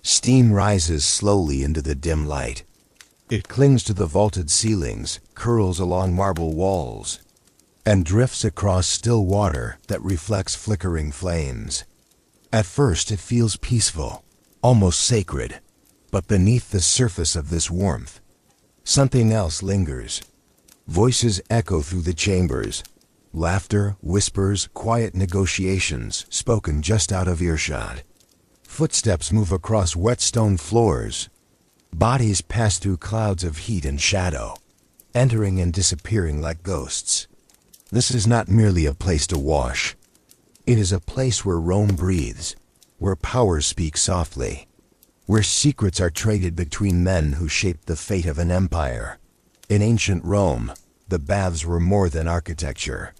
Steam rises slowly into the dim light. It clings to the vaulted ceilings, curls along marble walls, and drifts across still water that reflects flickering flames. At first it feels peaceful, almost sacred, but beneath the surface of this warmth, something else lingers. Voices echo through the chambers. Laughter, whispers, quiet negotiations spoken just out of earshot. Footsteps move across wet stone floors. Bodies pass through clouds of heat and shadow, entering and disappearing like ghosts. This is not merely a place to wash. It is a place where Rome breathes, where powers speak softly, where secrets are traded between men who shaped the fate of an empire. In ancient Rome, the baths were more than architecture.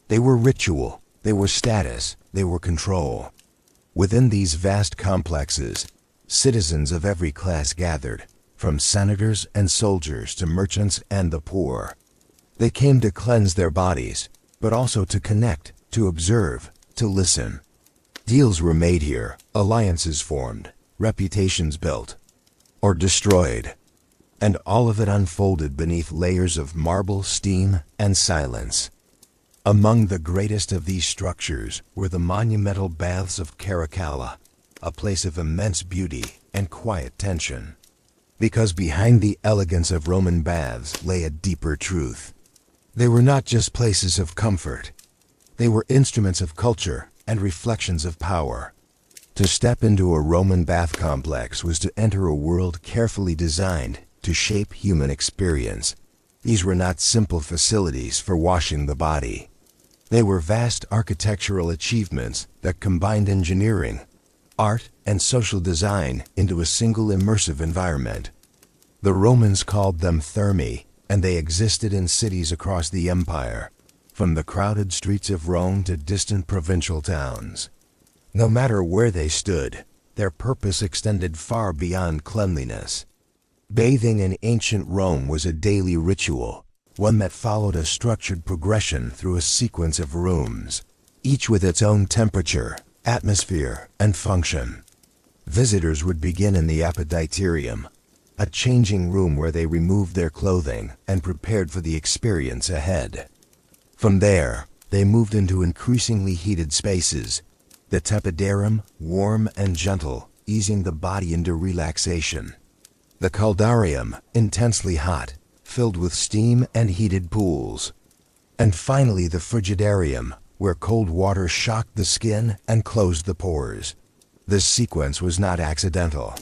They were ritual, they were status, they were control. Within these vast complexes, citizens of every class gathered, from senators and soldiers to merchants and the poor. They came to cleanse their bodies, but also to connect, to observe, to listen. Deals were made here, alliances formed, reputations built, or destroyed. And all of it unfolded beneath layers of marble, steam, and silence. Among the greatest of these structures were the monumental Baths of Caracalla, a place of immense beauty and quiet tension. Because behind the elegance of Roman baths lay a deeper truth. They were not just places of comfort. They were instruments of culture and reflections of power. To step into a Roman bath complex was to enter a world carefully designed to shape human experience. These were not simple facilities for washing the body. They were vast architectural achievements that combined engineering, art, and social design into a single immersive environment. The Romans called them thermae, and they existed in cities across the empire, from the crowded streets of Rome to distant provincial towns. No matter where they stood, their purpose extended far beyond cleanliness. Bathing in ancient Rome was a daily ritual, one that followed a structured progression through a sequence of rooms, each with its own temperature, atmosphere, and function. Visitors would begin in the appetiterium, a changing room where they removed their clothing and prepared for the experience ahead. From there, they moved into increasingly heated spaces, the tepidarium, warm and gentle, easing the body into relaxation. The caldarium, intensely hot, filled with steam and heated pools. And finally the frigidarium, where cold water shocked the skin and closed the pores. This sequence was not accidental.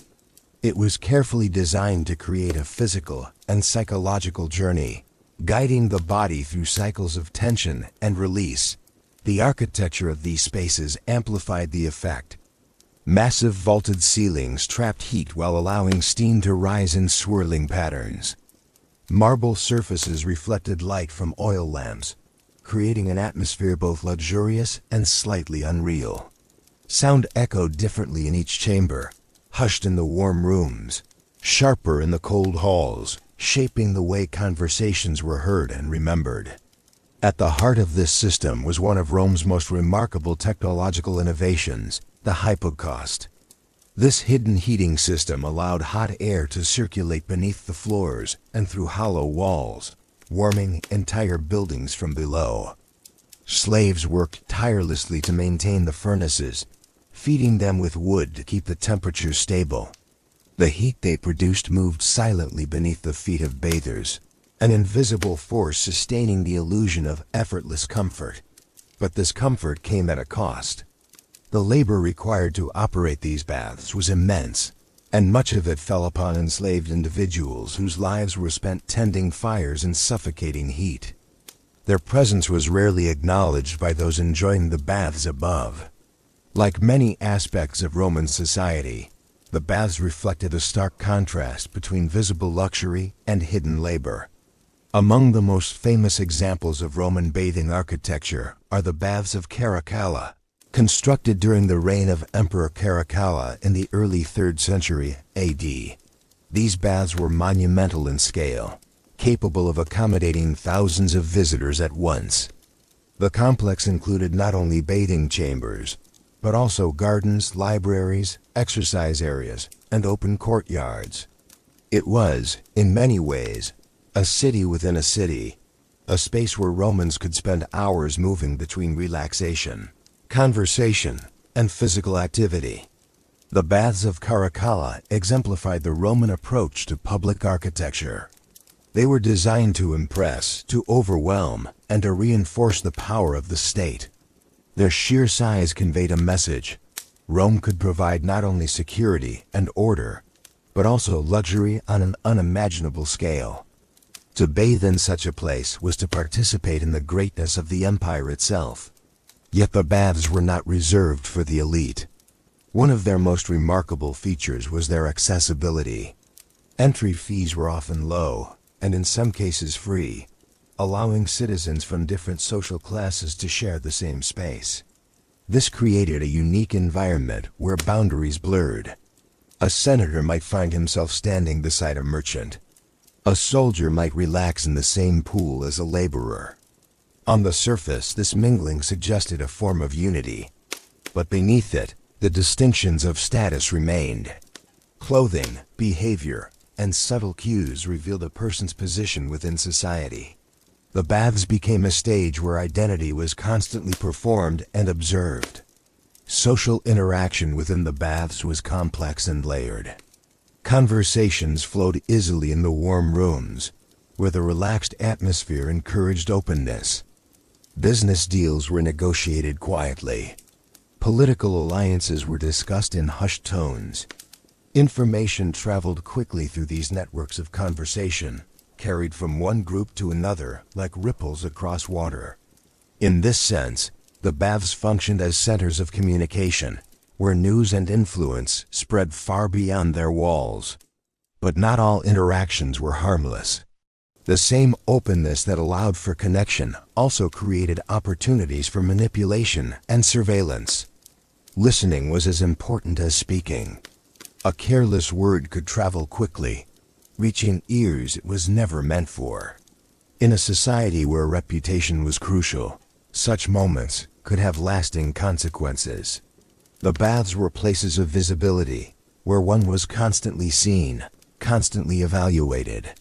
It was carefully designed to create a physical and psychological journey, guiding the body through cycles of tension and release. The architecture of these spaces amplified the effect. Massive vaulted ceilings trapped heat while allowing steam to rise in swirling patterns. Marble surfaces reflected light from oil lamps, creating an atmosphere both luxurious and slightly unreal. Sound echoed differently in each chamber, hushed in the warm rooms, sharper in the cold halls, shaping the way conversations were heard and remembered. At the heart of this system was one of Rome's most remarkable technological innovations, the hypocaust. This hidden heating system allowed hot air to circulate beneath the floors and through hollow walls, warming entire buildings from below. Slaves worked tirelessly to maintain the furnaces, feeding them with wood to keep the temperature stable. The heat they produced moved silently beneath the feet of bathers, an invisible force sustaining the illusion of effortless comfort. But this comfort came at a cost. The labor required to operate these baths was immense, and much of it fell upon enslaved individuals whose lives were spent tending fires and suffocating heat. Their presence was rarely acknowledged by those enjoying the baths above. Like many aspects of Roman society, the baths reflected a stark contrast between visible luxury and hidden labor. Among the most famous examples of Roman bathing architecture are the Baths of Caracalla, constructed during the reign of Emperor Caracalla in the early 3rd century AD. These baths were monumental in scale, capable of accommodating thousands of visitors at once. The complex included not only bathing chambers, but also gardens, libraries, exercise areas, and open courtyards. It was, in many ways, a city within a city, a space where Romans could spend hours moving between relaxation, conversation, and physical activity. The Baths of Caracalla exemplified the Roman approach to public architecture. They were designed to impress, to overwhelm, and to reinforce the power of the state. Their sheer size conveyed a message. Rome could provide not only security and order, but also luxury on an unimaginable scale. To bathe in such a place was to participate in the greatness of the empire itself. Yet the baths were not reserved for the elite. One of their most remarkable features was their accessibility. Entry fees were often low, and in some cases free, allowing citizens from different social classes to share the same space. This created a unique environment where boundaries blurred. A senator might find himself standing beside a merchant. A soldier might relax in the same pool as a laborer. On the surface, this mingling suggested a form of unity, but beneath it, the distinctions of status remained. Clothing, behavior, and subtle cues revealed a person's position within society. The baths became a stage where identity was constantly performed and observed. Social interaction within the baths was complex and layered. Conversations flowed easily in the warm rooms, where the relaxed atmosphere encouraged openness. Business deals were negotiated quietly. Political alliances were discussed in hushed tones. Information traveled quickly through these networks of conversation, carried from one group to another like ripples across water. In this sense, the baths functioned as centers of communication, where news and influence spread far beyond their walls. But not all interactions were harmless. The same openness that allowed for connection also created opportunities for manipulation and surveillance. Listening was as important as speaking. A careless word could travel quickly, reaching ears it was never meant for. In a society where reputation was crucial, such moments could have lasting consequences. The baths were places of visibility, where one was constantly seen, constantly evaluated.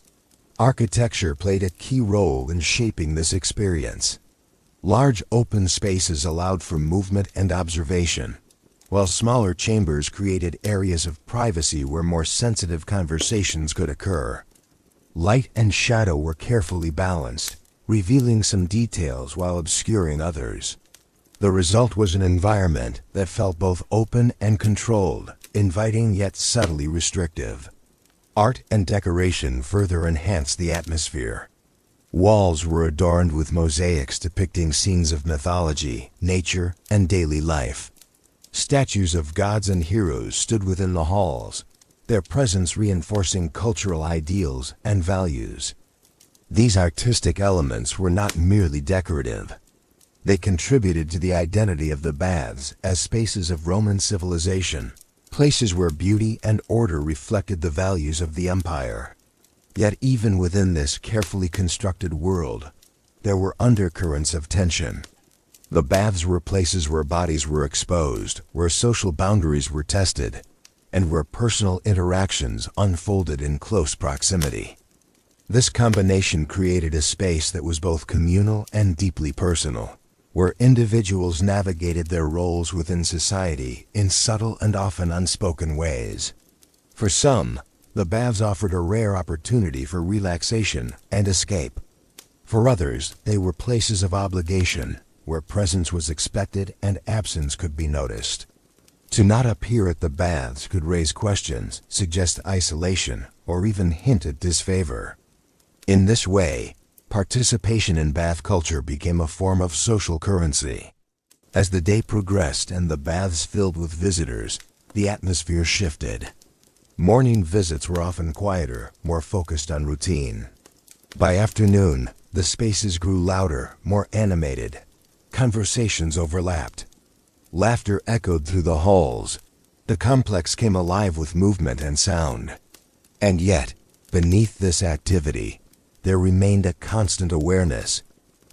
Architecture played a key role in shaping this experience. Large open spaces allowed for movement and observation, while smaller chambers created areas of privacy where more sensitive conversations could occur. Light and shadow were carefully balanced, revealing some details while obscuring others. The result was an environment that felt both open and controlled, inviting yet subtly restrictive. Art and decoration further enhanced the atmosphere. Walls were adorned with mosaics depicting scenes of mythology, nature, and daily life. Statues of gods and heroes stood within the halls, their presence reinforcing cultural ideals and values. These artistic elements were not merely decorative. They contributed to the identity of the baths as spaces of Roman civilization, places where beauty and order reflected the values of the empire. Yet even within this carefully constructed world, there were undercurrents of tension. The baths were places where bodies were exposed, where social boundaries were tested, and where personal interactions unfolded in close proximity. This combination created a space that was both communal and deeply personal, where individuals navigated their roles within society in subtle and often unspoken ways. For some, the baths offered a rare opportunity for relaxation and escape. For others, they were places of obligation, where presence was expected and absence could be noticed. To not appear at the baths could raise questions, suggest isolation, or even hint at disfavor. In this way, participation in bath culture became a form of social currency. As the day progressed and the baths filled with visitors, the atmosphere shifted. Morning visits were often quieter, more focused on routine. By afternoon, the spaces grew louder, more animated. Conversations overlapped. Laughter echoed through the halls. The complex came alive with movement and sound. And yet, beneath this activity, there remained a constant awareness,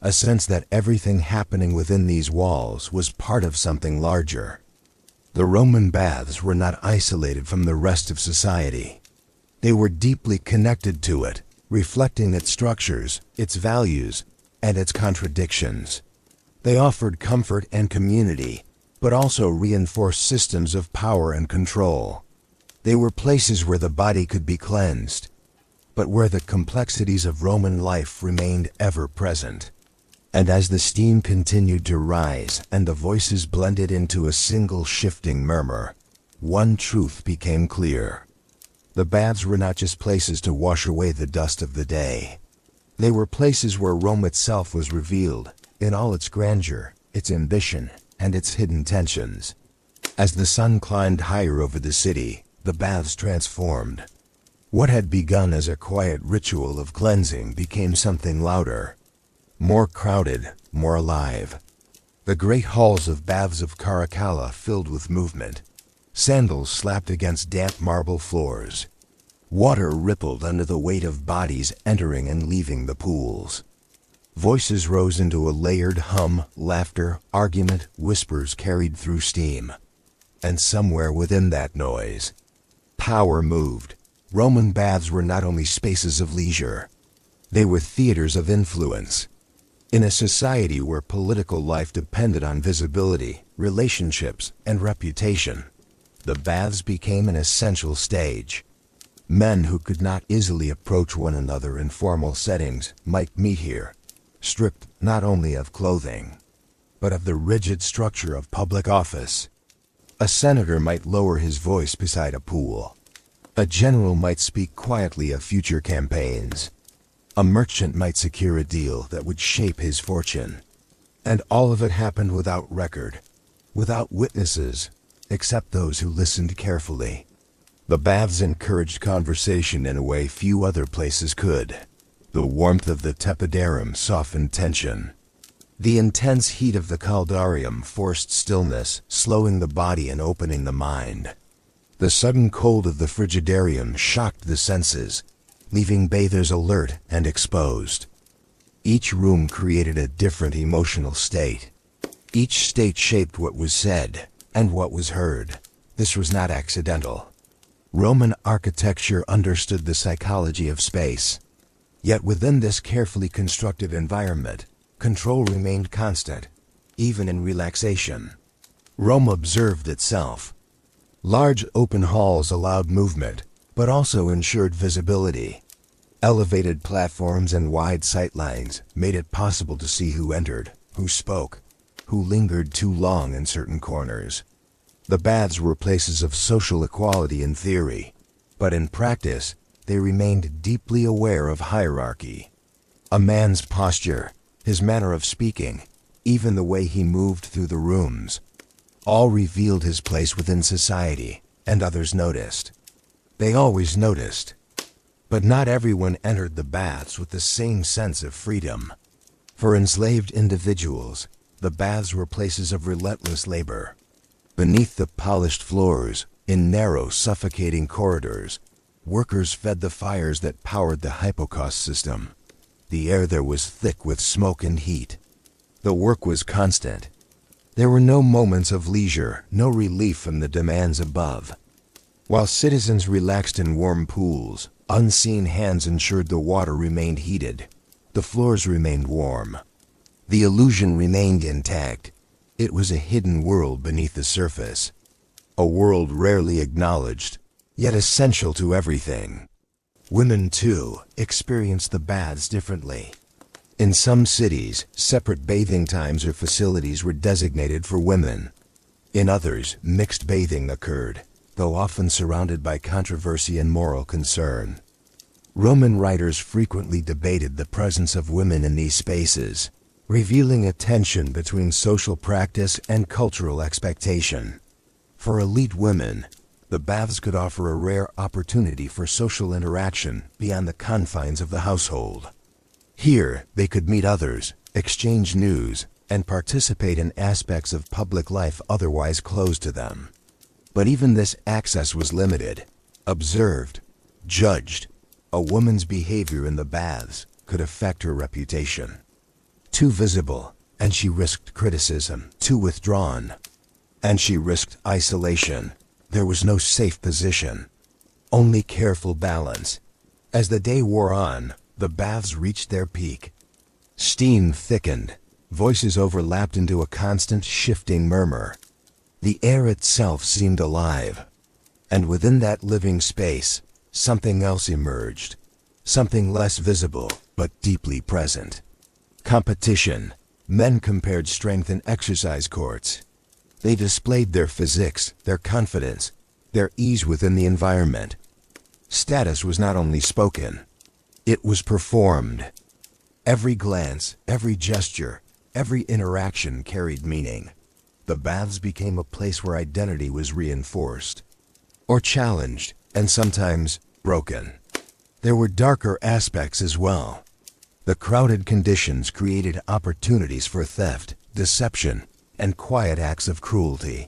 a sense that everything happening within these walls was part of something larger. The Roman baths were not isolated from the rest of society. They were deeply connected to it, reflecting its structures, its values, and its contradictions. They offered comfort and community, but also reinforced systems of power and control. They were places where the body could be cleansed, but where the complexities of Roman life remained ever present. And as the steam continued to rise and the voices blended into a single shifting murmur, one truth became clear. The baths were not just places to wash away the dust of the day. They were places where Rome itself was revealed, in all its grandeur, its ambition, and its hidden tensions. As the sun climbed higher over the city, the baths transformed. What had begun as a quiet ritual of cleansing became something louder, more crowded, more alive. The great halls of Baths of Caracalla filled with movement. Sandals slapped against damp marble floors. Water rippled under the weight of bodies entering and leaving the pools. Voices rose into a layered hum, laughter, argument, whispers carried through steam. And somewhere within that noise, power moved. Roman baths were not only spaces of leisure. They were theaters of influence. In a society where political life depended on visibility, relationships, and reputation, the baths became an essential stage. Men who could not easily approach one another in formal settings might meet here, stripped not only of clothing, but of the rigid structure of public office. A senator might lower his voice beside a pool. A general might speak quietly of future campaigns. A merchant might secure a deal that would shape his fortune. And all of it happened without record, without witnesses, except those who listened carefully. The baths encouraged conversation in a way few other places could. The warmth of the tepidarium softened tension. The intense heat of the caldarium forced stillness, slowing the body and opening the mind. The sudden cold of the frigidarium shocked the senses, leaving bathers alert and exposed. Each room created a different emotional state. Each state shaped what was said and what was heard. This was not accidental. Roman architecture understood the psychology of space. Yet within this carefully constructed environment, control remained constant, even in relaxation. Rome observed itself. Large open halls allowed movement, but also ensured visibility. Elevated platforms and wide sightlines made it possible to see who entered, who spoke, who lingered too long in certain corners. The baths were places of social equality in theory, but in practice, they remained deeply aware of hierarchy. A man's posture, his manner of speaking, even the way he moved through the rooms, all revealed his place within society, and others noticed. They always noticed. But not everyone entered the baths with the same sense of freedom. For enslaved individuals, the baths were places of relentless labor. Beneath the polished floors, in narrow, suffocating corridors, workers fed the fires that powered the hypocaust system. The air there was thick with smoke and heat. The work was constant. There were no moments of leisure, no relief from the demands above. While citizens relaxed in warm pools, unseen hands ensured the water remained heated. The floors remained warm. The illusion remained intact. It was a hidden world beneath the surface. A world rarely acknowledged, yet essential to everything. Women, too, experienced the baths differently. In some cities, separate bathing times or facilities were designated for women. In others, mixed bathing occurred, though often surrounded by controversy and moral concern. Roman writers frequently debated the presence of women in these spaces, revealing a tension between social practice and cultural expectation. For elite women, the baths could offer a rare opportunity for social interaction beyond the confines of the household. Here, they could meet others, exchange news, and participate in aspects of public life otherwise closed to them. But even this access was limited. Observed, judged, a woman's behavior in the baths could affect her reputation. Too visible, and she risked criticism. Too withdrawn, And she risked isolation. There was no safe position, only careful balance. As the day wore on, the baths reached their peak. Steam thickened, voices overlapped into a constant shifting murmur. The air itself seemed alive. And within that living space, something else emerged. Something less visible, but deeply present. Competition. Men compared strength in exercise courts. They displayed their physiques, their confidence, their ease within the environment. Status was not only spoken, it was performed. Every glance, every gesture, every interaction carried meaning. The baths became a place where identity was reinforced, or challenged, and sometimes broken. There were darker aspects as well. The crowded conditions created opportunities for theft, deception, and quiet acts of cruelty.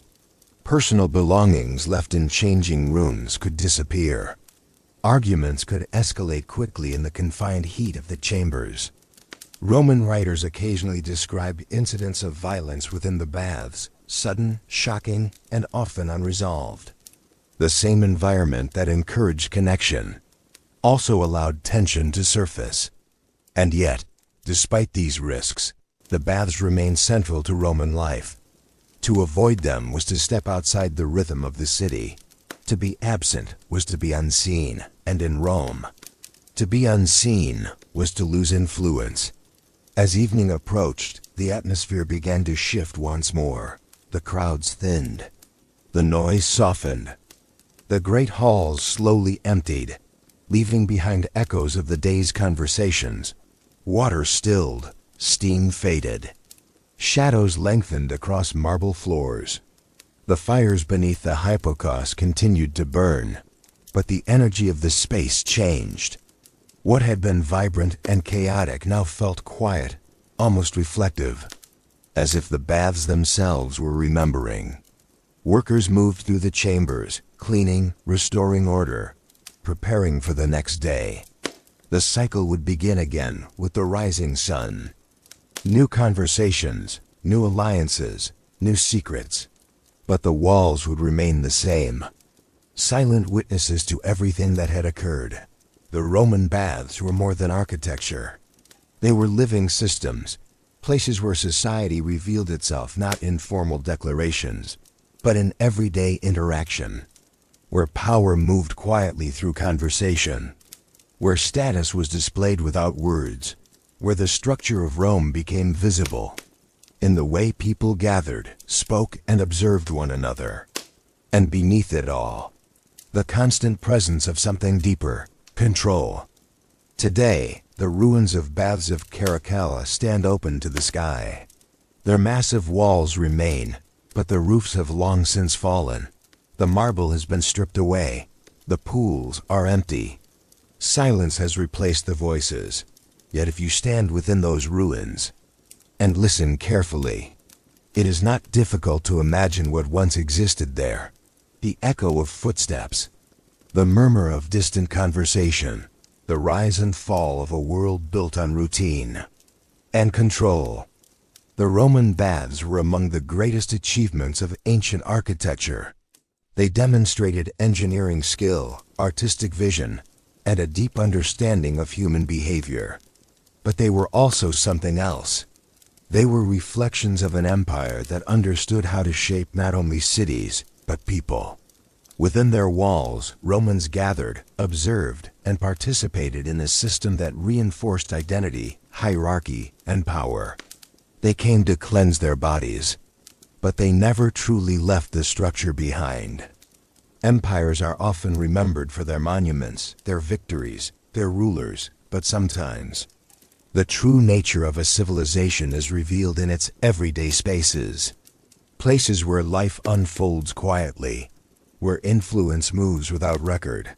Personal belongings left in changing rooms could disappear. Arguments could escalate quickly in the confined heat of the chambers. Roman writers occasionally described incidents of violence within the baths, sudden, shocking, and often unresolved. The same environment that encouraged connection also allowed tension to surface. And yet, despite these risks, the baths remained central to Roman life. To avoid them was to step outside the rhythm of the city. To be absent was to be unseen, and in Rome, to be unseen was to lose influence. As evening approached, the atmosphere began to shift once more. The crowds thinned. The noise softened. The great halls slowly emptied, leaving behind echoes of the day's conversations. Water stilled, steam faded. Shadows lengthened across marble floors. The fires beneath the hypocaust continued to burn, but the energy of the space changed. What had been vibrant and chaotic now felt quiet, almost reflective, as if the baths themselves were remembering. Workers moved through the chambers, cleaning, restoring order, preparing for the next day. The cycle would begin again with the rising sun. New conversations, new alliances, new secrets. But the walls would remain the same, silent witnesses to everything that had occurred. The Roman baths were more than architecture. They were living systems, places where society revealed itself not in formal declarations, but in everyday interaction, where power moved quietly through conversation, where status was displayed without words, where the structure of Rome became visible in the way people gathered, spoke, and observed one another. And beneath it all, the constant presence of something deeper, control. Today, the ruins of Baths of Caracalla stand open to the sky. Their massive walls remain, but the roofs have long since fallen. The marble has been stripped away. The pools are empty. Silence has replaced the voices. Yet if you stand within those ruins and listen carefully, it is not difficult to imagine what once existed there. The echo of footsteps, the murmur of distant conversation, the rise and fall of a world built on routine and control. The Roman baths were among the greatest achievements of ancient architecture. They demonstrated engineering skill, artistic vision, and a deep understanding of human behavior. But they were also something else. They were reflections of an empire that understood how to shape not only cities, but people. Within their walls, Romans gathered, observed, and participated in a system that reinforced identity, hierarchy, and power. They came to cleanse their bodies, but they never truly left the structure behind. Empires are often remembered for their monuments, their victories, their rulers, but sometimes the true nature of a civilization is revealed in its everyday spaces. Places where life unfolds quietly, where influence moves without record,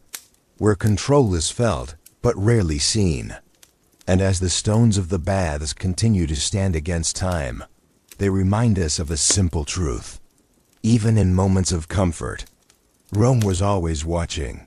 where control is felt but rarely seen. And as the stones of the baths continue to stand against time, they remind us of a simple truth. Even in moments of comfort, Rome was always watching.